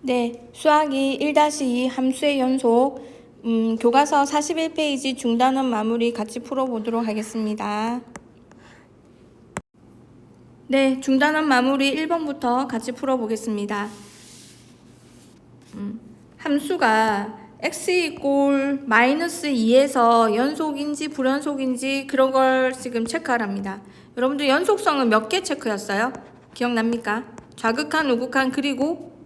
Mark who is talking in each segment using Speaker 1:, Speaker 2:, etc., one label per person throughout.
Speaker 1: 네, 수학이 1-2 함수의 연속, 교과서 41페이지 중단원 마무리 같이 풀어보도록 하겠습니다. 네, 중단원 마무리 1번부터 같이 풀어보겠습니다. 함수가 x 이꼴 -2에서 연속인지 불연속인지 그런 걸 지금 체크하랍니다. 여러분들 연속성은 몇 개 체크였어요? 기억납니까? 좌극한, 우극한, 그리고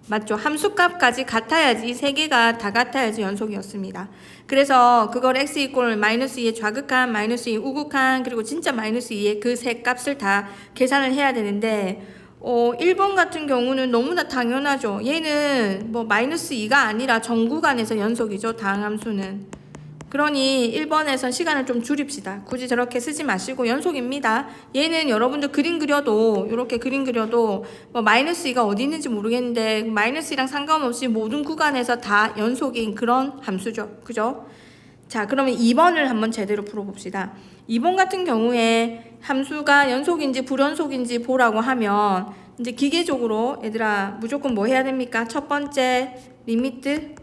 Speaker 1: 맞죠? 함수값까지 같아야지, 이 세 개가 다 같아야지 연속이었습니다. 그래서 그걸 x 이꼴 -2의 좌극한, -2 우극한, 그리고 진짜 -2의 그 세 값을 다 계산을 해야 되는데 1번 같은 경우는 너무나 당연하죠. 얘는 뭐 -2가 아니라 전 구간에서 연속이죠. 다항함수는. 그러니 1번에선 시간을 좀 줄입시다. 굳이 저렇게 쓰지 마시고 연속입니다. 얘는 여러분들 그림 그려도 이렇게 그림 그려도 뭐 -2가 어디 있는지 모르겠는데 -2랑 상관없이 모든 구간에서 다 연속인 그런 함수죠. 그죠? 자, 그러면 2번을 한번 제대로 풀어봅시다. 2번 같은 경우에 함수가 연속인지 불연속인지 보라고 하면 이제 기계적으로 얘들아 무조건 뭐 해야 됩니까? 첫 번째 리미트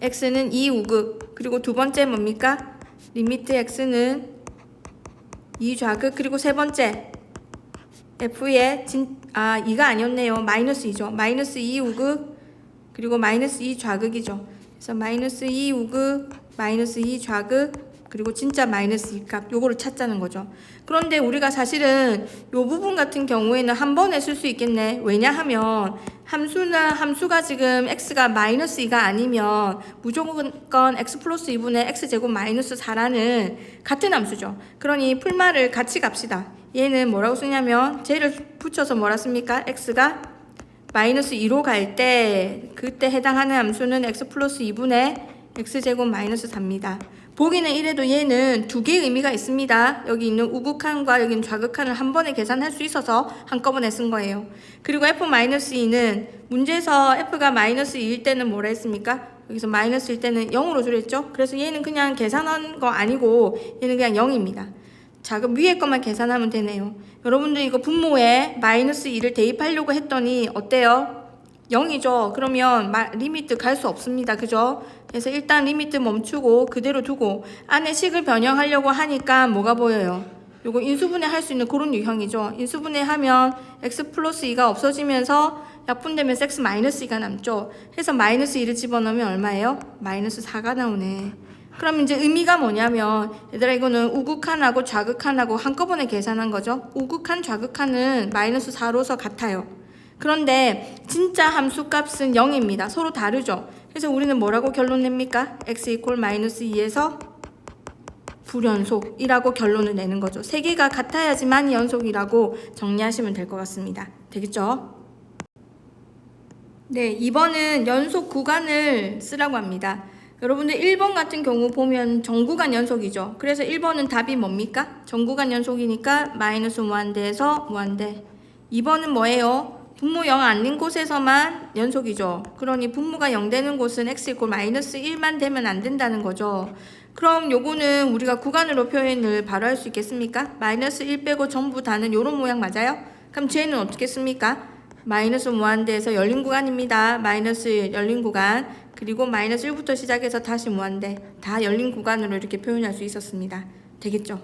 Speaker 1: x는 2우극, 그리고 두 번째 뭡니까? 리미트 x는 2좌극, 그리고 세 번째 f의 2가 아니었네요. -2죠. -2우극, 그리고 -2좌극이죠. 그래서 -2우극, -2좌극, 그리고 진짜 -2값, 요거를 찾자는 거죠. 그런데 우리가 사실은 요 부분 같은 경우에는 한 번에 쓸 수 있겠네. 왜냐하면 함수가 지금 x가 -2가 아니면 무조건 x 플러스 2분의 x제곱 -4라는 같은 함수죠. 그러니 풀말을 같이 갑시다. 얘는 뭐라고 쓰냐면 쟤를 붙여서 뭐라 씁니까? x가 -2로 갈 때 그때 해당하는 함수는 x 플러스 2분의 x제곱 -4입니다. 보기는 이래도 얘는 두 개의 의미가 있습니다. 여기 있는 우극한과 여기 있는 좌극한을 한 번에 계산할 수 있어서 한꺼번에 쓴 거예요. 그리고 f-2는 문제에서 f가 -2일 때는 뭐라 했습니까? 여기서 -일 때는 0으로 줄였죠? 그래서 얘는 그냥 계산한 거 아니고 얘는 그냥 0입니다. 자, 그럼 위에 것만 계산하면 되네요. 여러분들 이거 분모에 -2를 대입하려고 했더니 어때요? 0이죠. 그러면 리미트 갈 수 없습니다. 그죠? 그래서 일단 리미트 멈추고 그대로 두고 안에 식을 변형하려고 하니까 뭐가 보여요? 요거 인수분해 할 수 있는 그런 유형이죠. 인수분해 하면 x 플러스 2가 없어지면서 약분되면서 x 마이너스 2가 남죠. 해서 -2를 집어넣으면 얼마예요? -4가 나오네. 그럼 이제 의미가 뭐냐면 얘들아 이거는 우극한하고 좌극한하고 한꺼번에 계산한 거죠. 우극한 좌극한은 -4로서 같아요. 그런데 진짜 함수값은 0입니다. 서로 다르죠. 그래서 우리는 뭐라고 결론 냅니까? x 이퀄 -2에서 불연속이라고 결론을 내는 거죠. 세 개가 같아야지만 연속이라고 정리하시면 될 것 같습니다. 되겠죠? 네, 2번은 연속 구간을 쓰라고 합니다. 여러분들 1번 같은 경우 보면 전구간 연속이죠. 그래서 1번은 답이 뭡니까? 전구간 연속이니까 마이너스 무한대에서 무한대. 2번은 뭐예요? 분모 0 아닌 곳에서만 연속이죠. 그러니 분모가 0 되는 곳은 x 이꼴 -1만 되면 안 된다는 거죠. 그럼 요거는 우리가 구간으로 표현을 바로 할 수 있겠습니까? -1 빼고 전부 다는 요런 모양 맞아요? 그럼 쟤는 어떻게 씁니까? 마이너스 무한대에서 열린 구간입니다. 마이너스 열린 구간, 그리고 -1부터 시작해서 다시 무한대, 다 열린 구간으로 이렇게 표현할 수 있었습니다. 되겠죠?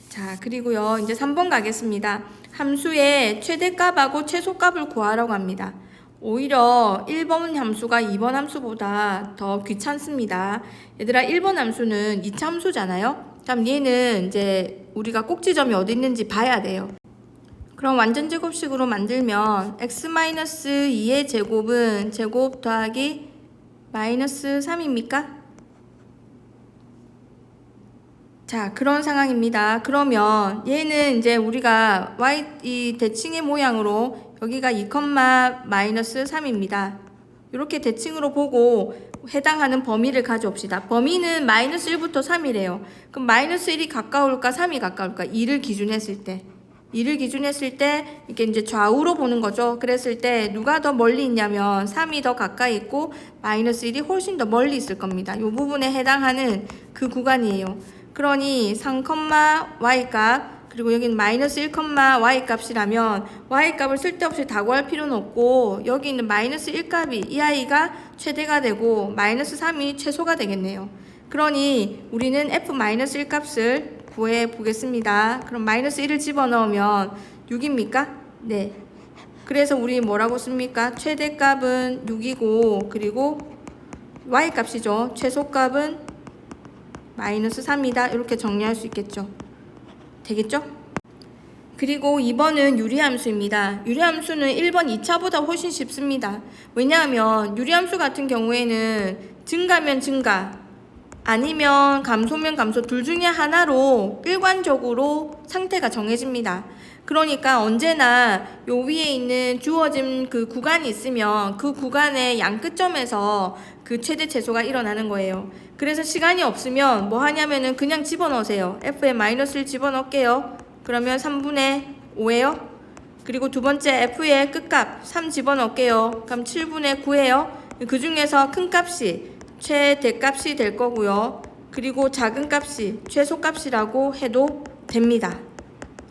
Speaker 1: 자, 그리고요 이제 3번 가겠습니다. 함수의 최대값하고 최소값을 구하라고 합니다. 오히려 1번 함수가 2번 함수보다 더 귀찮습니다. 얘들아 1번 함수는 2차 함수잖아요. 그럼 얘는 이제 우리가 꼭지점이 어디 있는지 봐야 돼요. 그럼 완전 제곱식으로 만들면 x-2의 제곱은 제곱 더하기 -3입니까? 자, 그런 상황입니다. 그러면 얘는 이제 우리가 이 대칭의 모양으로 여기가 2,-3입니다. 이렇게 대칭으로 보고 해당하는 범위를 가져옵시다. 범위는 -1부터 3이래요. 그럼 -1이 가까울까 3이 가까울까? 2를 기준했을 때. 2를 기준했을 때 이렇게 이제 좌우로 보는 거죠. 그랬을 때 누가 더 멀리 있냐면 3이 더 가까이 있고 -1이 훨씬 더 멀리 있을 겁니다. 이 부분에 해당하는 그 구간이에요. 그러니 3, y 값 그리고 여기는 마이너스 1, y 값이라면 y 값을 쓸데없이 다 구할 필요는 없고 여기 있는 마이너스 1 값이 이 아이가 최대가 되고 마이너스 3이 최소가 되겠네요. 그러니 우리는 f-1 값을 구해 보겠습니다. 그럼 마이너스 1을 집어넣으면 6입니까? 네. 그래서 우리 뭐라고 씁니까? 최대값은 6이고 그리고 y값이죠. 최소값은 마이너스 3이다. 이렇게 정리할 수 있겠죠. 되겠죠? 그리고 2번은 유리함수입니다. 유리함수는 1번 2차보다 훨씬 쉽습니다. 왜냐하면 유리함수 같은 경우에는 증가면 증가 아니면 감소면 감소 둘 중에 하나로 일관적으로 상태가 정해집니다. 그러니까 언제나 요 위에 있는 주어진 그 구간이 있으면 그 구간의 양 끝점에서 그 최대 최소가 일어나는 거예요. 그래서 시간이 없으면 뭐 하냐면은 그냥 집어넣으세요. f에 마이너스를 집어넣을게요. 그러면 3분의 5예요. 그리고 두 번째 f의 끝값 3 집어넣을게요. 그럼 7분의 9예요. 그 중에서 큰 값이 최대값이 될 거고요. 그리고 작은 값이 최소값이라고 해도 됩니다.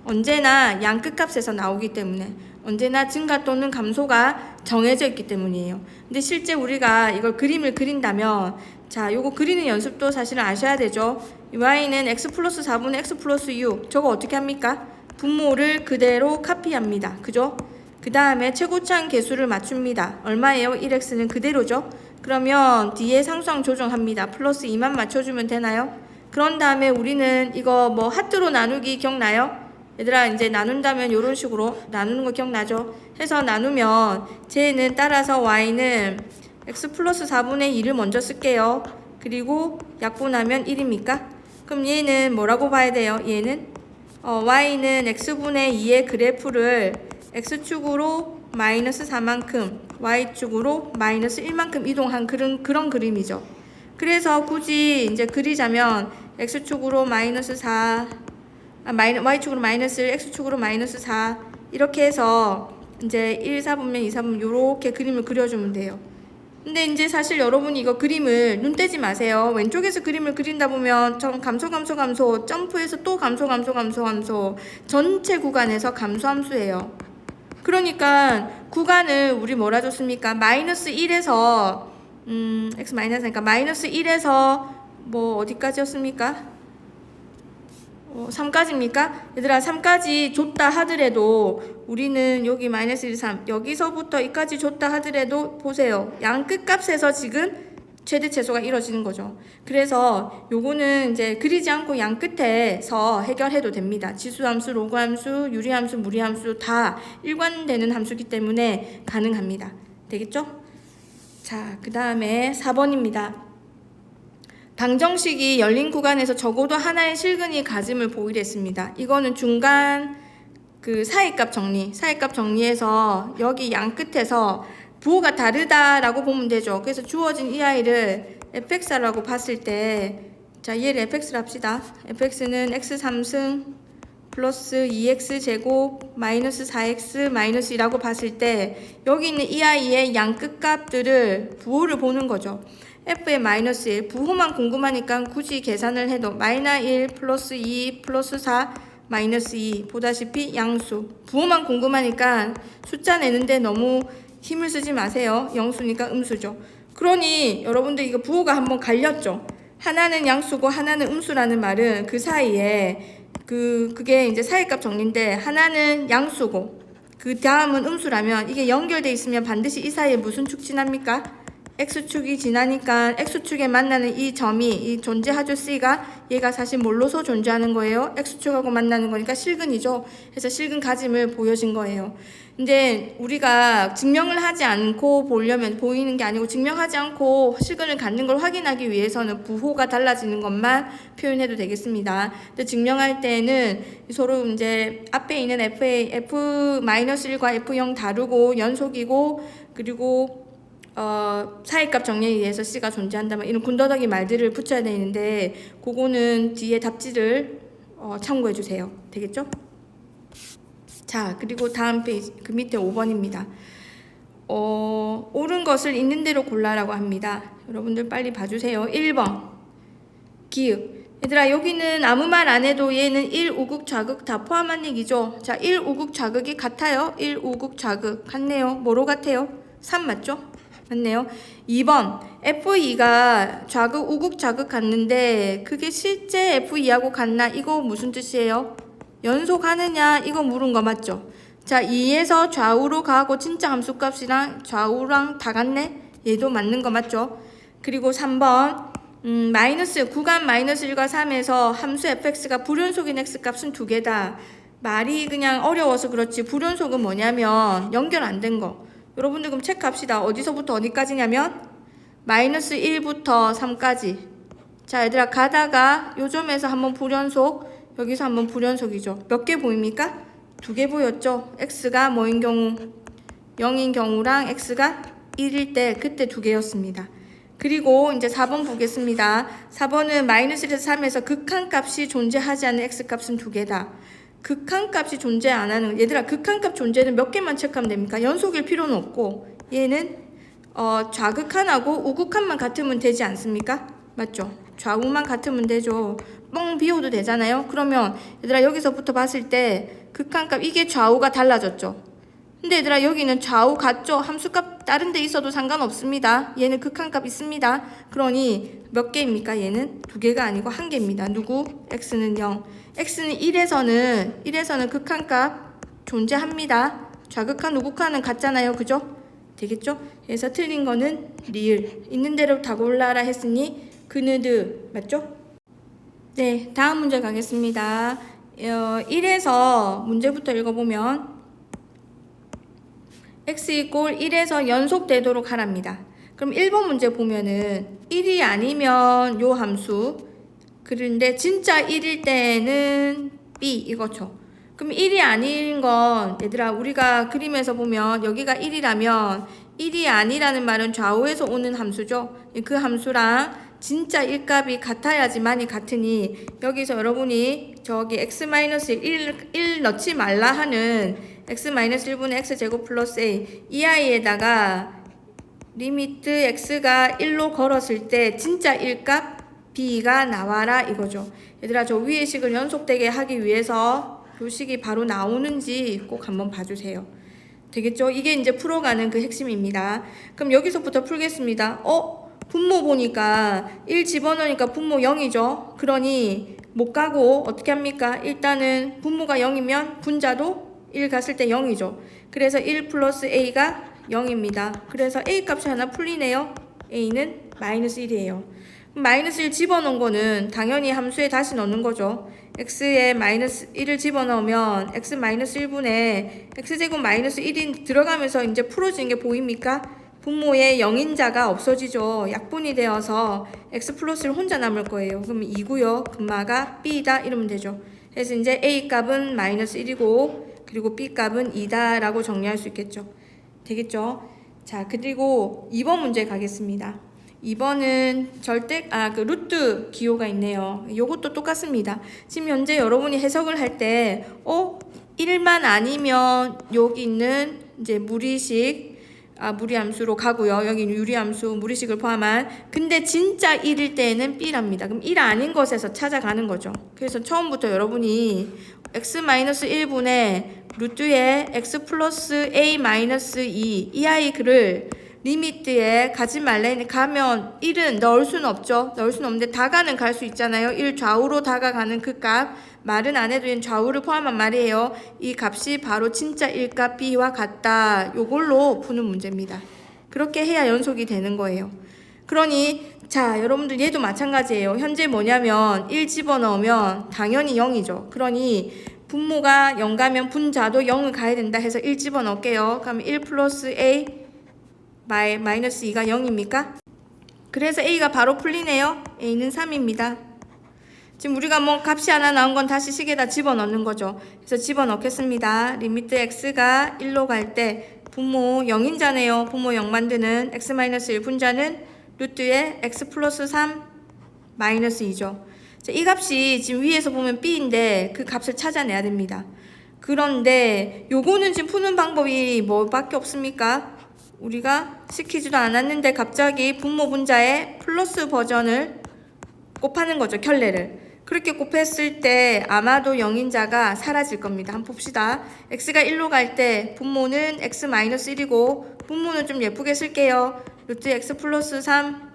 Speaker 1: 언제나 양 끝값에서 나오기 때문에 언제나 증가 또는 감소가 정해져 있기 때문이에요. 근데 실제 우리가 이걸 그림을 그린다면 자, 요거 그리는 연습도 사실은 아셔야 되죠. y는 x 플러스 4분의 x 플러스 6 저거 어떻게 합니까? 분모를 그대로 카피합니다. 그죠? 그 다음에 최고차항 개수를 맞춥니다. 얼마예요? 1x는 그대로죠. 그러면 뒤에 상수항 조정합니다. 플러스 2만 맞춰주면 되나요? 그런 다음에 우리는 이거 뭐 하트로 나누기 기억나요? 얘들아 이제 나눈다면 이런 식으로 나누는 거 기억나죠? 해서 나누면 쟤는 따라서 y는 x 플러스 4분의 2를 먼저 쓸게요. 그리고 약분하면 1입니까? 그럼 얘는 뭐라고 봐야 돼요? 얘는 y는 x분의 2의 그래프를 x축으로 마이너스 4만큼 y축으로 마이너스 1만큼 이동한 그런 그림이죠. 그래서 굳이 이제 그리자면 x축으로 마이너스 4 y축으로 마이너스 1, x축으로 마이너스 4 이렇게 해서 이제 1, 4분면 2, 4분면 이렇게 그림을 그려주면 돼요. 근데 이제 사실 여러분이 이거 그림을 눈 떼지 마세요. 왼쪽에서 그림을 그린다 보면 감소 점프해서 또 감소 전체 구간에서 감소함수예요. 그러니까 구간을 우리 뭐라 줬습니까? 마이너스 1에서 x 마이너스니까 마이너스 1에서 뭐 어디까지였습니까? 3까지입니까? 얘들아 3까지 줬다 하더라도 우리는 여기 마이너스 1, 3 여기서부터 이까지 줬다 하더라도 보세요. 양 끝값에서 지금 최대 최소가 이루어지는 거죠. 그래서 요거는 이제 그리지 않고 양 끝에서 해결해도 됩니다. 지수함수, 로그함수, 유리함수, 무리함수 다 일관되는 함수이기 때문에 가능합니다. 되겠죠? 자, 그 다음에 4번입니다. 방정식이 열린 구간에서 적어도 하나의 실근이 가짐을 보이려 했습니다. 이거는 중간 그 사이값 정리해서 여기 양 끝에서 부호가 다르다라고 보면 되죠. 그래서 주어진 이 아이를 fx라고 봤을 때 자, 얘를 fx를 합시다. fx는 x3승 플러스 2x 제곱 마이너스 4x 마이너스 2라고 봤을 때 여기 있는 이 아이의 양 끝값들을 부호를 보는 거죠. f의 마이너스 1 부호만 궁금하니까 굳이 계산을 해도 마이너스 1 플러스 2 플러스 4 마이너스 2 보다시피 양수 부호만 궁금하니까 숫자 내는데 너무 힘을 쓰지 마세요. 영수니까 음수죠. 그러니 여러분들 이거 부호가 한번 갈렸죠. 하나는 양수고 하나는 음수라는 말은 그 사이에 그게 이제 사이값 정리인데 하나는 양수고 그 다음은 음수라면 이게 연결돼 있으면 반드시 이 사이에 무슨 축 지납니까? X축이 지나니까 X축에 만나는 이 점이 이 존재하죠. C가 얘가 사실 뭘로서 존재하는 거예요? X축하고 만나는 거니까 실근이죠. 그래서 실근 가짐을 보여진 거예요. 근데 우리가 증명을 하지 않고 보려면 보이는 게 아니고 증명하지 않고 실근을 갖는 걸 확인하기 위해서는 부호가 달라지는 것만 표현해도 되겠습니다. 근데 증명할 때는 서로 이제 앞에 있는 F-1과 F0 다르고 연속이고 그리고 사이값 정리에 의해서 C가 존재한다면 이런 군더더기 말들을 붙여야 되는데 그거는 뒤에 답지를 참고해 주세요. 되겠죠? 자, 그리고 다음 페이지 그 밑에 5번입니다. 옳은 것을 있는 대로 골라라고 합니다. 여러분들 빨리 봐주세요. 1번 기읍 얘들아 여기는 아무 말 안 해도 얘는 1 우극 좌극 다 포함한 얘기죠. 자, 1 우극 좌극이 같아요. 1 우극 좌극 같네요. 뭐로 같아요? 3 맞죠? 맞네요. 2번 F2가 좌극 우극 좌극 같는데 그게 실제 F2하고 같나? 이거 무슨 뜻이에요? 연속하느냐? 이거 물은 거 맞죠? 자, 2에서 좌우로 가고 진짜 함수값이랑 좌우랑 다 같네? 얘도 맞는 거 맞죠? 그리고 3번 마이너스 구간 마이너스 1과 3에서 함수 fx가 불연속인 x값은 두 개다. 말이 그냥 어려워서 그렇지 불연속은 뭐냐면 연결 안 된 거. 여러분들 그럼 체크합시다. 어디서부터 어디까지냐면 마이너스 1부터 3까지. 자, 얘들아 가다가 요 점에서 한번 불연속, 여기서 한번 불연속이죠. 몇 개 보입니까? 두 개 보였죠. x가 뭐인 경우? 0인 경우랑 x가 1일 때 그때 두 개였습니다. 그리고 이제 4번 보겠습니다. 4번은 마이너스 1에서 3에서 극한값이 존재하지 않는 x값은 두 개다. 극한값이 존재 안 하는, 얘들아 극한값 존재는 몇 개만 체크하면 됩니까? 연속일 필요는 없고 얘는 좌극한하고 우극한만 같으면 되지 않습니까? 맞죠? 좌우만 같으면 되죠. 뻥 비워도 되잖아요. 그러면 얘들아 여기서부터 봤을 때 극한값 이게 좌우가 달라졌죠. 근데 얘들아 여기는 좌우 같죠? 함수값 다른 데 있어도 상관없습니다. 얘는 극한값 있습니다. 그러니 몇 개입니까? 얘는 두 개가 아니고 한 개입니다. 누구? x는 0. x는 1에서는 극한값 존재합니다. 좌극한, 우극한은 같잖아요. 그죠? 되겠죠? 그래서 틀린 거는 리을. 있는 대로 다 골라라 했으니 그느드. 맞죠? 네, 다음 문제 가겠습니다. 1에서 문제부터 읽어보면 x 이꼴 1에서 연속되도록 하랍니다. 그럼 1번 문제 보면은 1이 아니면 요 함수, 그런데 진짜 1일 때는 b 이거죠. 그럼 1이 아닌 건 얘들아 우리가 그림에서 보면 여기가 1이라면 1이 아니라는 말은 좌우에서 오는 함수죠. 그 함수랑 진짜 1값이 같아야지만이 같으니 여기서 여러분이 저기 x-1 넣지 말라 하는 x-1분의 x제곱 플러스 a 이 아이에다가 리미트 x가 1로 걸었을 때 진짜 1값 b가 나와라 이거죠. 얘들아 저 위의 식을 연속되게 하기 위해서 요 식이 바로 나오는지 꼭 한번 봐주세요. 되겠죠? 이게 이제 풀어가는 그 핵심입니다. 그럼 여기서부터 풀겠습니다. 분모 보니까 1 집어넣으니까 분모 0이죠. 그러니 못 가고 어떻게 합니까? 일단은 분모가 0이면 분자도 1 갔을 때 0이죠. 그래서 1 플러스 a가 0입니다. 그래서 a 값이 하나 풀리네요. a는 마이너스 1이에요. 마이너스 1 집어넣은 거는 당연히 함수에 다시 넣는 거죠. x에 마이너스 1을 집어넣으면 x 마이너스 1분의 x제곱 마이너스 1이 들어가면서 이제 풀어지는 게 보입니까? 분모에 0인자가 없어지죠. 약분이 되어서 x 플러스를 혼자 남을 거예요. 그럼 2고요. 금마가 b다 이러면 되죠. 그래서 이제 a 값은 마이너스 1이고 그리고 b 값은 2다 라고 정리할 수 있겠죠. 되겠죠? 자, 그리고 2번 문제 가겠습니다. 2번은 그 루트 기호가 있네요. 요것도 똑같습니다. 지금 현재 여러분이 해석을 할 때 1만 아니면 여기 있는 이제 무리함수로 가고요. 여기 유리함수 무리식을 포함한. 근데 진짜 1일 때에는 B랍니다. 그럼 1 아닌 것에서 찾아가는 거죠. 그래서 처음부터 여러분이 x-1분의 루트에 x 플러스 a-2 이 아이를 리미트에 가지 말래 가면 1은 넣을 수는 없죠. 넣을 수는 없는데 다가는 갈 수 있잖아요. 1 좌우로 다가가는 그 값. 말은 안 해도 좌우를 포함한 말이에요. 이 값이 바로 진짜 1값 b와 같다. 요걸로 푸는 문제입니다. 그렇게 해야 연속이 되는 거예요. 그러니 자 여러분들 얘도 마찬가지예요. 현재 뭐냐면 1 집어넣으면 당연히 0이죠. 그러니 분모가 0 가면 분자도 0을 가야 된다 해서 1 집어넣을게요. 그럼 1 플러스 a 마이너스 2가 0입니까? 그래서 a가 바로 풀리네요. a는 3입니다. 지금 우리가 값이 하나 나온 건 다시 식에다 집어넣는 거죠. 그래서 집어넣겠습니다. 리미트 x가 1로 갈 때 분모 0인자네요. 분모 0 만드는 x-1 분자는 루트에 x 플러스 3 마이너스 2죠. 자, 이 값이 지금 위에서 보면 b인데 그 값을 찾아내야 됩니다. 그런데 요거는 지금 푸는 방법이 뭐밖에 없습니까? 우리가 시키지도 않았는데 갑자기 분모 분자에 플러스 버전을 곱하는 거죠. 켤레를. 그렇게 곱했을 때 아마도 0인자가 사라질 겁니다. 한번 봅시다. x가 1로 갈 때 분모는 x-1이고 분모는 좀 예쁘게 쓸게요. 루트 x 플러스 3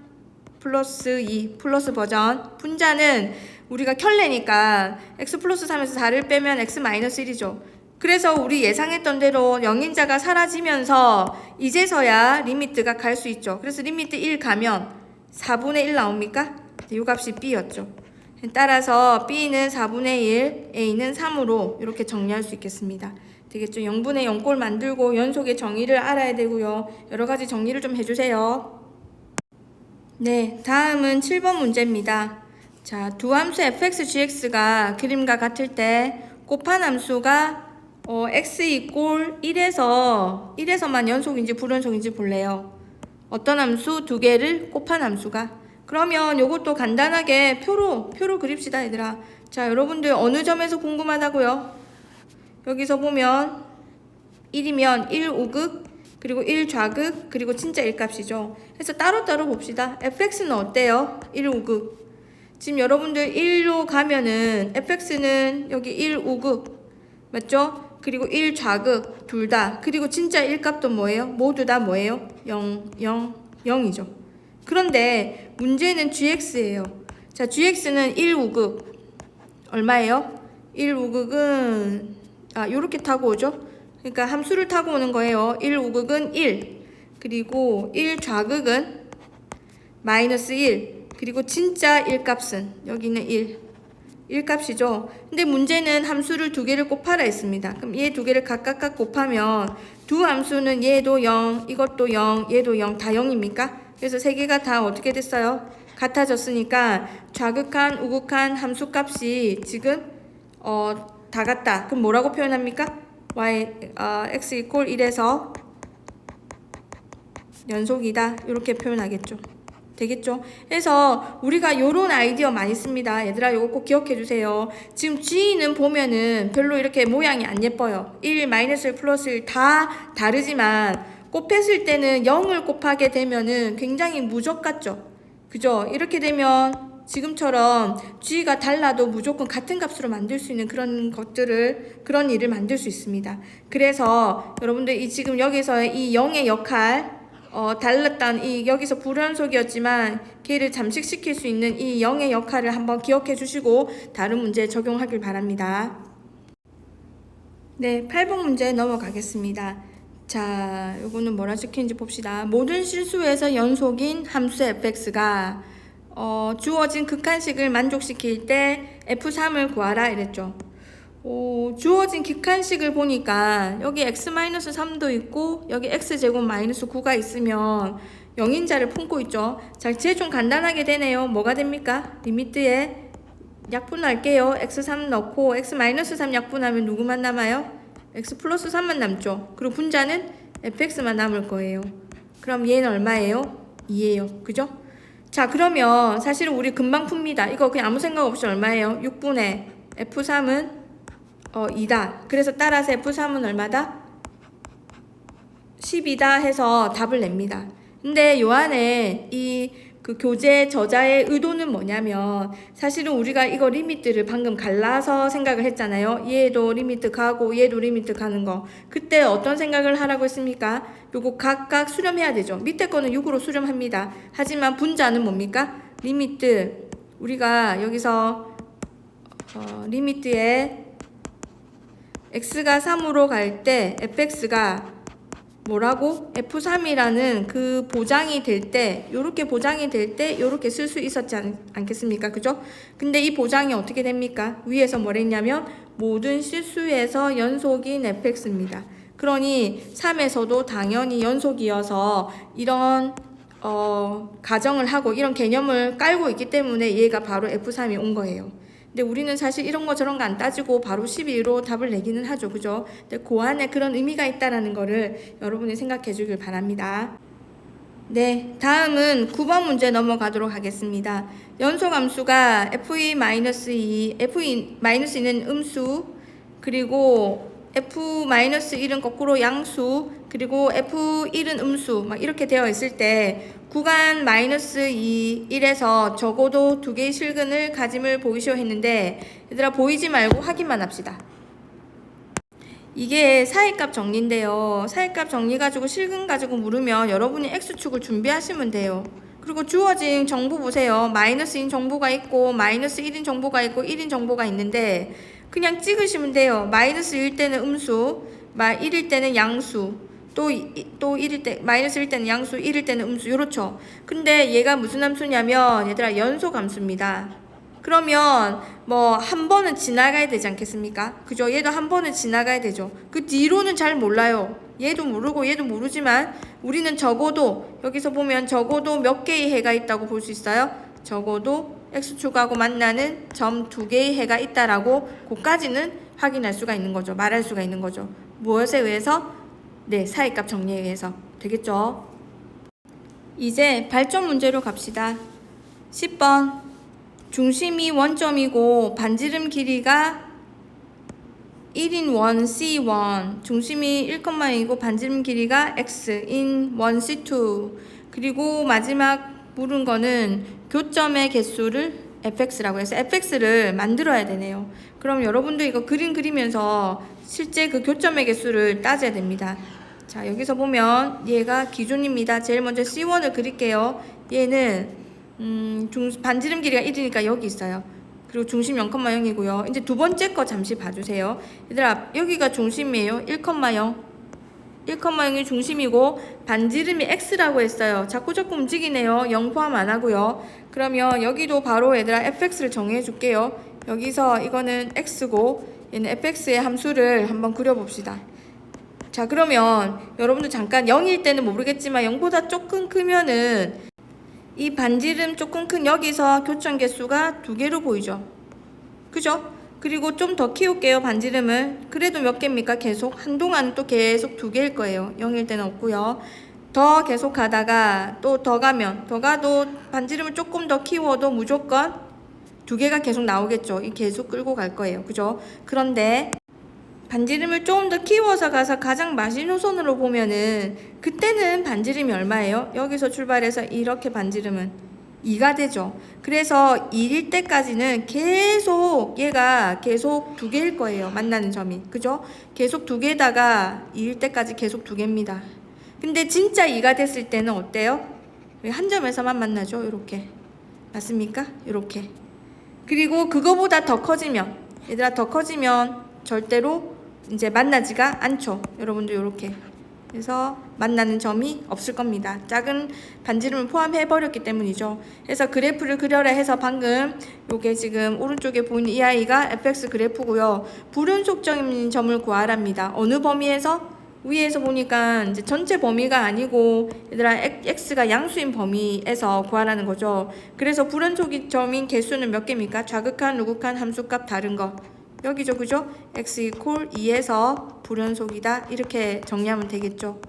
Speaker 1: 플러스 2 플러스 버전. 분자는 우리가 켤레니까 x 플러스 3에서 4를 빼면 x-1이죠. 그래서 우리 예상했던 대로 0인자가 사라지면서 이제서야 리미트가 갈 수 있죠. 그래서 리미트 1 가면 4분의 1 나옵니까? 이 값이 b였죠. 따라서 b는 4분의 1, a는 3으로 이렇게 정리할 수 있겠습니다. 되겠죠? 0분의 0꼴 만들고 연속의 정의를 알아야 되고요. 여러 가지 정리를 좀 해주세요. 네, 다음은 7번 문제입니다. 자, 두 함수 fx, gx가 그림과 같을 때 곱한 함수가 x 이꼴 1에서만 연속인지 불연속인지 볼래요. 어떤 함수? 두 개를 곱한 함수가. 그러면 요것도 간단하게 표로 그립시다, 얘들아. 자, 여러분들 어느 점에서 궁금하다고요? 여기서 보면 1이면 1 우극, 그리고 1 좌극, 그리고 진짜 1값이죠. 그래서 따로따로 봅시다. fx는 어때요? 1 우극. 지금 여러분들 1로 가면은 fx는 여기 1 우극, 맞죠? 그리고 1 좌극, 둘 다. 그리고 진짜 1값도 뭐예요? 모두 다 뭐예요? 0, 0, 0이죠. 그런데 문제는 gx예요. 자, gx는 1 우극. 얼마예요? 1 우극은 요렇게 타고 오죠? 그러니까 함수를 타고 오는 거예요. 1 우극은 1. 그리고 1 좌극은 마이너스 1. 그리고 진짜 1값은 여기는 1. 1값이죠. 근데 문제는 함수를 두 개를 곱하라 했습니다. 그럼 얘 두 개를 각각 곱하면 두 함수는 얘도 0, 이것도 0, 얘도 0, 다 0입니까? 그래서 세 개가 다 어떻게 됐어요? 같아졌으니까 좌극한, 우극한 함수값이 지금 다 같다. 그럼 뭐라고 표현합니까? x 이퀄 1에서 연속이다. 이렇게 표현하겠죠. 되겠죠? 그래서 우리가 요런 아이디어 많이 씁니다. 얘들아, 요거 꼭 기억해 주세요. 지금 g는 보면은 별로 이렇게 모양이 안 예뻐요. 1, 마이너스 1, 플러스 1 다 다르지만 곱했을 때는 0을 곱하게 되면은 굉장히 무적 같죠? 그죠? 이렇게 되면 지금처럼 g가 달라도 무조건 같은 값으로 만들 수 있는 그런 일을 만들 수 있습니다. 그래서 여러분들 지금 여기서 이 0의 역할, 달랐던 여기서 불연속이었지만 걔를 잠식시킬 수 있는 이 0의 역할을 한번 기억해 주시고 다른 문제 적용하길 바랍니다. 네, 8번 문제 넘어가겠습니다. 자, 요거는 뭐라 적혀있는지 봅시다. 모든 실수에서 연속인 함수 fx가 주어진 극한식을 만족시킬 때 f3을 구하라 이랬죠. 주어진 극한식을 보니까 여기 x-3도 있고 여기 x제곱 마이너스 9가 있으면 0인자를 품고 있죠. 자, 이제 좀 간단하게 되네요. 뭐가 됩니까? 리미트에 약분할게요. x3 넣고 x-3 약분하면 누구만 남아요? x 플러스 3만 남죠. 그리고 분자는 fx만 남을 거예요. 그럼 얘는 얼마예요? 2예요. 그죠? 자, 그러면 사실은 우리 금방 풉니다. 이거 그냥 아무 생각 없이 얼마예요? 6분의 f3은 2다. 그래서 따라서 f3은 얼마다? 10이다 해서 답을 냅니다. 근데 요 안에 그 교재 저자의 의도는 뭐냐면 사실은 우리가 이거 리미트를 방금 갈라서 생각을 했잖아요. 얘도 리미트 가고 얘도 리미트 가는 거. 그때 어떤 생각을 하라고 했습니까? 요거 각각 수렴해야 되죠. 밑에 거는 6으로 수렴합니다. 하지만 분자는 뭡니까? 리미트 우리가 여기서 리미트에 x가 3으로 갈 때 fx가 뭐라고? F3이라는 그 보장이 될 때, 요렇게 보장이 될 때, 요렇게 쓸 수 있었지 않겠습니까? 그죠? 근데 이 보장이 어떻게 됩니까? 위에서 뭐랬냐면, 모든 실수에서 연속인 fx입니다. 그러니 3에서도 당연히 연속이어서 이런 가정을 하고 이런 개념을 깔고 있기 때문에 얘가 바로 F3이 온 거예요. 근데 우리는 사실 이런 거 저런 거 안 따지고 바로 12로 답을 내기는 하죠. 그죠? 근데 그 안에 그런 의미가 있다라는 거를 여러분이 생각해 주길 바랍니다. 네, 다음은 9번 문제 넘어가도록 하겠습니다. 연속함수가 f(-2), f(-2는 음수, 그리고 f-1은 거꾸로 양수, 그리고 F1은 음수 막 이렇게 되어 있을 때 구간 -2, 1에서 적어도 2개의 실근을 가짐을 보이시오 했는데 얘들아 보이지 말고 확인만 합시다. 이게 사이값 정리인데요. 사이값 정리 가지고 실근 가지고 물으면 여러분이 X축을 준비하시면 돼요. 그리고 주어진 정보 보세요. 마이너스인 정보가 있고 마이너스 1인 정보가 있고 1인 정보가 있는데 그냥 찍으시면 돼요. 마이너스 1일 때는 음수, 1일 때는 양수, 또 1일 때, 마이너스 1일 때는 양수, 1일 때는 음수, 요렇죠. 근데 얘가 무슨 함수냐면 얘들아 연속 함수입니다. 그러면 뭐 한 번은 지나가야 되지 않겠습니까? 그죠? 얘도 한 번은 지나가야 되죠. 그 뒤로는 잘 몰라요. 얘도 모르고 얘도 모르지만 우리는 적어도 여기서 보면 적어도 몇 개의 해가 있다고 볼 수 있어요. 적어도 X축하고 만나는 점 2개의 해가 있다라고 그까지는 확인할 수가 있는 거죠. 말할 수가 있는 거죠. 무엇에 의해서? 네, 사이값 정리에 의해서. 되겠죠? 이제 발전 문제로 갑시다. 10번. 중심이 원점이고 반지름 길이가 1인 원 C1, 중심이 1,0이고 반지름 길이가 X인 원 C2, 그리고 마지막 물은 거는 교점의 개수를 fx라고 해서 fx를 만들어야 되네요. 그럼 여러분도 이거 그림 그리면서 실제 그 교점의 개수를 따져야 됩니다. 자, 여기서 보면 얘가 기준입니다. 제일 먼저 C1을 그릴게요. 얘는 반지름 길이가 1이니까 여기 있어요. 그리고 중심 0,0이고요. 이제 두 번째 거 잠시 봐주세요. 얘들아, 여기가 중심이에요. 1,0. 1,0이 중심이고 반지름이 x라고 했어요. 자꾸 움직이네요. 0 포함 안 하고요. 그러면 여기도 바로 얘들아 fx를 정해 줄게요. 여기서 이거는 x고 얘는 fx의 함수를 한번 그려봅시다. 자, 그러면 여러분들 잠깐 0일 때는 모르겠지만 0보다 조금 크면은 이 반지름 조금 큰 여기서 교점 개수가 2개로 보이죠. 그죠? 그리고 좀 더 키울게요. 반지름을. 그래도 몇 개입니까? 계속 한동안 또 계속 2개일 거예요. 0일 때는 없고요. 더 계속 가다가 또 더 가면 더 가도 반지름을 조금 더 키워도 무조건 2개가 계속 나오겠죠. 이 계속 끌고 갈 거예요. 그죠? 그런데 반지름을 조금 더 키워서 가서 가장 마지노선으로 보면은 그때는 반지름이 얼마예요? 여기서 출발해서 이렇게 반지름은 2가 되죠. 그래서 1일 때까지는 계속 얘가 계속 2개일 거예요. 만나는 점이. 그죠? 계속 2개다가 2일 때까지 계속 2개입니다. 근데 진짜 2가 됐을 때는 어때요? 한 점에서만 만나죠. 이렇게. 맞습니까? 이렇게. 그리고 그거보다 더 커지면 얘들아 더 커지면 절대로 이제 만나지가 않죠. 여러분들 이렇게. 그래서 만나는 점이 없을 겁니다. 작은 반지름을 포함해버렸기 때문이죠. 그래서 그래프를 그려라 해서 방금 요게 지금 오른쪽에 보이는 이 아이가 fx 그래프고요. 불연속적인 점을 구하랍니다. 어느 범위에서? 위에서 보니까 이제 전체 범위가 아니고 얘들아 x가 양수인 범위에서 구하라는 거죠. 그래서 불연속점인 개수는 몇 개입니까? 좌극한, 우극한, 함수값 다른 거. 여기죠, 그죠? x 이퀄 2에서 불연속이다 이렇게 정리하면 되겠죠.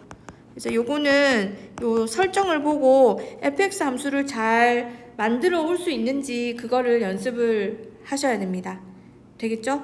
Speaker 1: 그래서 요거는 요 설정을 보고 fx 함수를 잘 만들어 올 수 있는지 그거를 연습을 하셔야 됩니다. 되겠죠?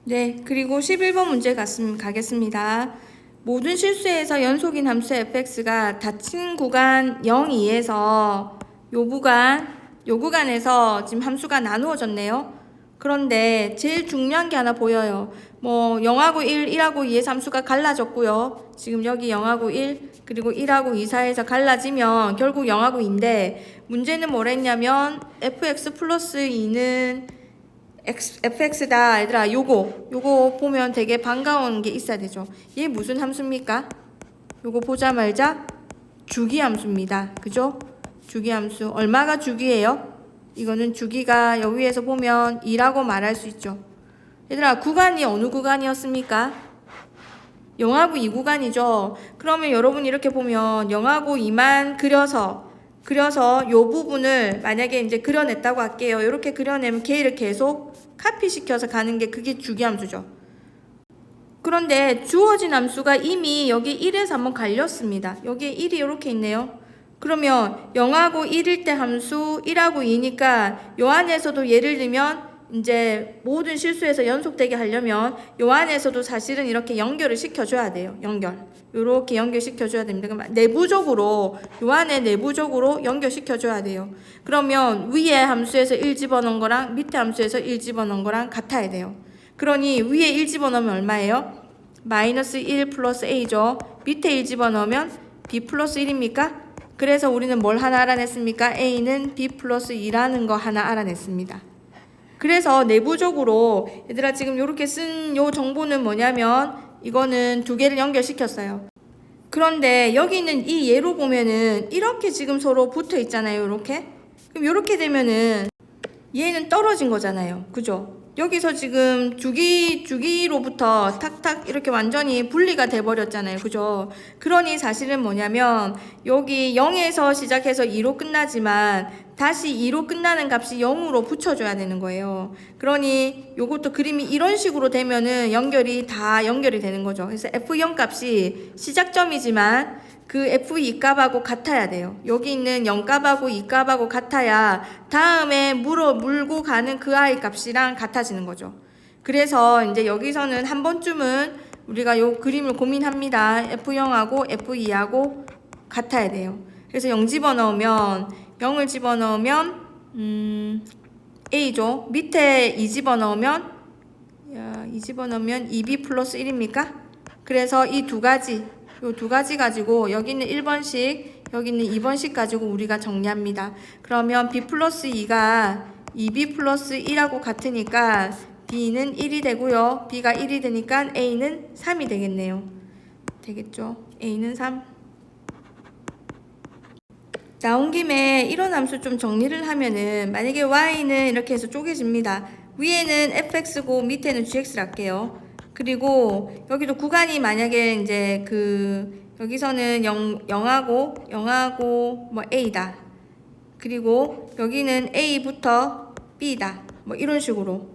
Speaker 1: 네, 그리고 11번 문제 가겠습니다. 모든 실수에서 연속인 함수 fx가 닫힌 구간 0, 2에서 요 구간에서 지금 함수가 나누어졌네요. 그런데 제일 중요한 게 하나 보여요. 뭐 0하고 1, 1하고 2에서 함수가 갈라졌고요. 지금 여기 0하고 1, 그리고 1하고 2 사이에서 갈라지면 결국 0하고 2인데 문제는 뭐라 했냐면 fx 플러스 2는 fx다. 얘들아 요거 보면 되게 반가운 게 있어야 되죠. 얘 무슨 함수입니까? 요거 보자마자 주기함수입니다. 그죠? 주기함수. 얼마가 주기예요? 이거는 주기가 여기 위에서 보면 2라고 말할 수 있죠. 얘들아 구간이 어느 구간이었습니까? 0하고 2 구간이죠. 그러면 여러분이 이렇게 보면 0하고 2만 그려서 요 부분을 만약에 이제 그려냈다고 할게요. 이렇게 그려내면 걔를 계속 카피시켜서 가는 게 그게 주기함수죠. 그런데 주어진 함수가 이미 여기 1에서 한번 갈렸습니다. 여기에 1이 이렇게 있네요. 그러면 0하고 1일 때 함수 1하고 2니까 요 안에서도 예를 들면 이제 모든 실수에서 연속되게 하려면 요 안에서도 사실은 이렇게 연결을 시켜줘야 돼요. 요렇게 연결시켜줘야 됩니다. 그럼 내부적으로 요 안에 내부적으로 연결시켜줘야 돼요. 그러면 위에 함수에서 1 집어넣은 거랑 밑에 함수에서 1 집어넣은 거랑 같아야 돼요. 그러니 위에 1 집어넣으면 얼마예요? 마이너스 1 플러스 a죠. 밑에 1 집어넣으면 b 플러스 1입니까? 그래서 우리는 뭘 하나 알아냈습니까? a는 b 플러스 2라는 거 하나 알아냈습니다. 그래서 내부적으로 얘들아 지금 이렇게 쓴 요 정보는 뭐냐면 이거는 두 개를 연결시켰어요. 그런데 여기 있는 이 예로 보면은 이렇게 지금 서로 붙어 있잖아요. 이렇게. 그럼 이렇게 되면은 얘는 떨어진 거잖아요. 그죠? 여기서 지금 주기로부터 탁탁 이렇게 완전히 분리가 돼 버렸잖아요. 그죠? 그러니 사실은 뭐냐면 여기 0에서 시작해서 2로 끝나지만 다시 2로 끝나는 값이 0으로 붙여줘야 되는 거예요. 그러니 요것도 그림이 이런 식으로 되면은 연결이 다 연결이 되는 거죠. 그래서 F0 값이 시작점이지만 그 F2 값하고 같아야 돼요. 여기 있는 0 값하고 2 값하고 같아야 다음에 물고 가는 그 아이 값이랑 같아지는 거죠. 그래서 이제 여기서는 한 번쯤은 우리가 요 그림을 고민합니다. F0하고 F2하고 같아야 돼요. 그래서 0 집어넣으면 0을 집어넣으면 A죠. 밑에 2 집어넣으면 2b 플러스 1입니까? 그래서 이 두 가지 요 두 가지 가지고 여기는 1번씩 여기는 2번씩 가지고 우리가 정리합니다. 그러면 b 플러스 2가 2b 플러스 1하고 같으니까 b는 1이 되고요. b가 1이 되니까 a는 3이 되겠네요. 되겠죠? a는 3. 나온 김에 이런 함수 좀 정리를 하면은 만약에 y는 이렇게 해서 쪼개집니다. 위에는 fx고 밑에는 gx를 할게요. 그리고 여기도 구간이 만약에 이제 여기서는 0하고 뭐 a다. 그리고 여기는 a부터 b다. 뭐 이런 식으로.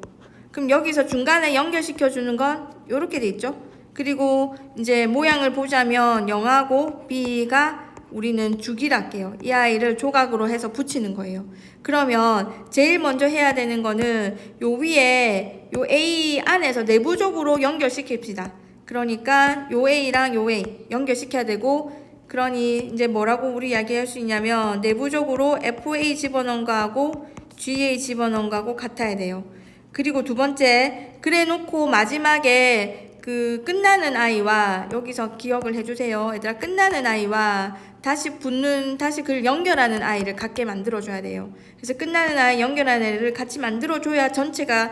Speaker 1: 그럼 여기서 중간에 연결시켜 주는 건 요렇게 돼 있죠. 그리고 이제 모양을 보자면 0하고 b가 우리는 주기를 할게요. 이 아이를 조각으로 해서 붙이는 거예요. 그러면 제일 먼저 해야 되는 거는 요 위에 요 A 안에서 내부적으로 연결시킵시다. 그러니까 요 A랑 요 A 연결시켜야 되고, 그러니 이제 뭐라고 우리 이야기할 수 있냐면 내부적으로 FA 집어넣은 거하고 GA 집어넣은 거하고 같아야 돼요. 그리고 두 번째, 그래 놓고 마지막에 끝나는 아이와 여기서 기억을 해주세요. 얘들아, 끝나는 아이와 다시 그걸 연결하는 아이를 같게 만들어줘야 돼요. 그래서 끝나는 아이, 연결하는 애를 같이 만들어줘야 전체가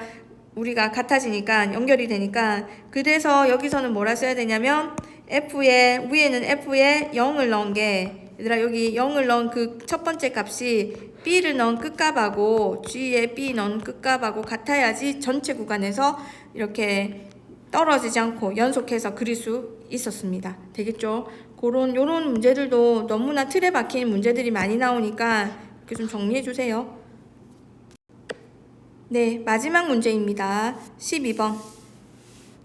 Speaker 1: 우리가 같아지니까 연결이 되니까, 그래서 여기서는 뭐라 써야 되냐면 위에는 F에 0을 넣은 게, 얘들아 여기 0을 넣은 그 첫 번째 값이 B를 넣은 끝값하고 G에 B 넣은 끝값하고 같아야지 전체 구간에서 이렇게 떨어지지 않고 연속해서 그릴 수 있었습니다. 되겠죠? 요런 문제들도 너무나 틀에 박힌 문제들이 많이 나오니까 이렇게 좀 정리해 주세요. 네, 마지막 문제입니다. 12번.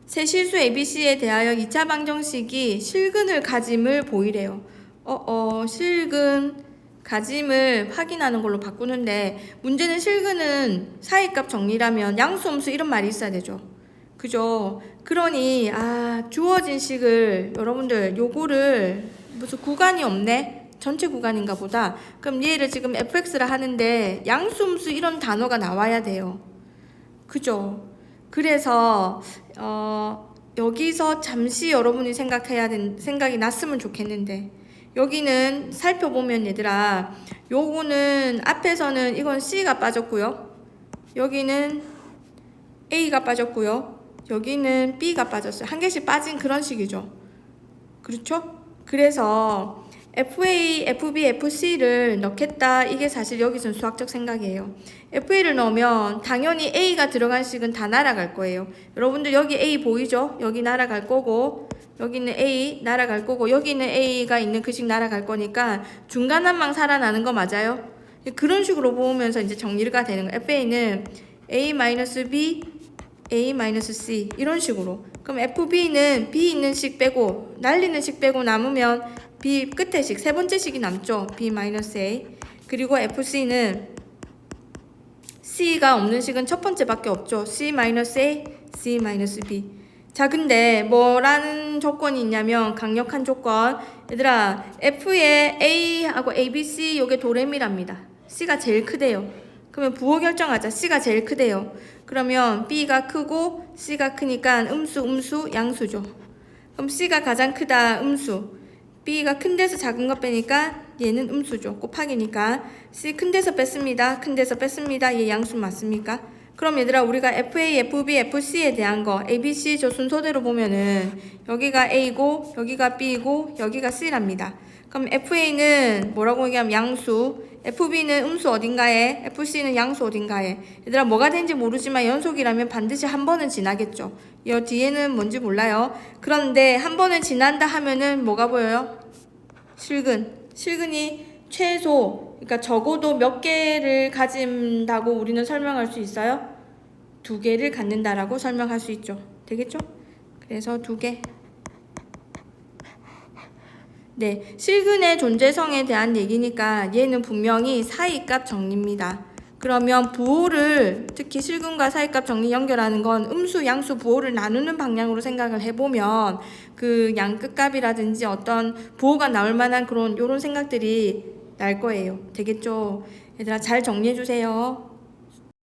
Speaker 1: 세 실수 ABC에 대하여 2차 방정식이 실근을 가짐을 보이래요. 실근 가짐을 확인하는 걸로 바꾸는데, 문제는 실근은 사이값 정리라면 양수함수 이런 말이 있어야 되죠. 그죠? 그러니 주어진 식을 여러분들 요거를 무슨 구간이 없네? 전체 구간인가 보다. 그럼 얘를 지금 fx라 하는데 양수함수 이런 단어가 나와야 돼요. 그죠? 그래서 여기서 잠시 여러분이 생각이 났으면 좋겠는데, 여기는 살펴보면 얘들아, 요거는 앞에서는 이건 C가 빠졌고요. 여기는 A가 빠졌고요. 여기는 B가 빠졌어요. 한 개씩 빠진 그런 식이죠. 그렇죠? 그래서 FA, FB, FC를 넣겠다. 이게 사실 여기서는 수학적 생각이에요. FA를 넣으면 당연히 A가 들어간 식은 다 날아갈 거예요. 여러분들 여기 A 보이죠? 여기 날아갈 거고, 여기는 A 날아갈 거고, 여기는 A가 있는 그 식 날아갈 거니까 중간 한 망 살아나는 거 맞아요? 그런 식으로 보면서 이제 정리가 되는 거예요. FA는 A-B, A-C 이런 식으로. 그럼 FB는 B 있는 식 빼고 날리는 식 빼고 남으면 B 끝에 식, 세 번째 식이 남죠. B-A. 그리고 FC는 C가 없는 식은 첫 번째밖에 없죠. C-A, C-B. 자, 근데 뭐라는 조건이 있냐면 강력한 조건. 얘들아, F의 A하고 ABC 요게 도레미랍니다. C가 제일 크대요. 그러면 부호 결정하자. C가 제일 크대요. 그러면 B가 크고 C가 크니까 음수, 양수죠. 그럼 C가 가장 크다, 음수. B가 큰 데서 작은 거 빼니까 얘는 음수죠. 곱하기니까 C 큰 데서 뺐습니다. 큰 데서 뺐습니다. 얘 양수 맞습니까? 그럼 얘들아 우리가 FA, FB, FC에 대한 거 ABC 저 순서대로 보면은 여기가 A고 여기가 B고 여기가 C랍니다. 그럼 FA는 뭐라고 얘기하면 양수, FB는 음수 어딘가에, FC는 양수 어딘가에. 얘들아 뭐가 되는지 모르지만 연속이라면 반드시 한 번은 지나겠죠. 이 뒤에는 뭔지 몰라요. 그런데 한 번은 지난다 하면은 뭐가 보여요? 실근이 최소, 그러니까 적어도 몇 개를 가진다고 우리는 설명할 수 있어요? 2개를 갖는다라고 설명할 수 있죠. 되겠죠? 그래서 2개. 네, 실근의 존재성에 대한 얘기니까 얘는 분명히 사이값 정리입니다. 그러면 부호를 특히 실근과 사이값 정리 연결하는 건 음수, 양수, 부호를 나누는 방향으로 생각을 해보면 그 양끝값이라든지 어떤 부호가 나올 만한 그런 요런 생각들이 날 거예요. 되겠죠? 얘들아 잘 정리해 주세요.